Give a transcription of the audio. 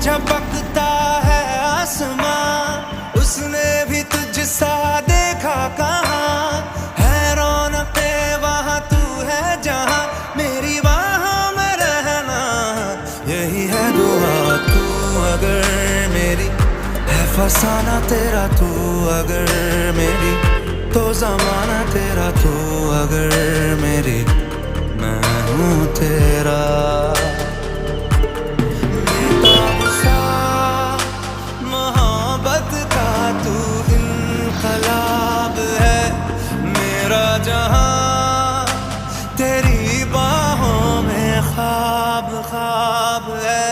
झपकता है आसमां, उसने भी तुझसा देखा कहाँ। है रौनके वहाँ तू है जहाँ, मेरी बाहों में रहना यही है दुआ। तू अगर मेरी है फसाना तेरा, तू अगर मेरी तो जमाना तेरा, तू अगर मेरी मैं हूँ तेरा। बेताब सा मोहब्बत का तू इनकलाब है, मेरा जहां तेरी बाहों में ख्वाब ख्वाब है।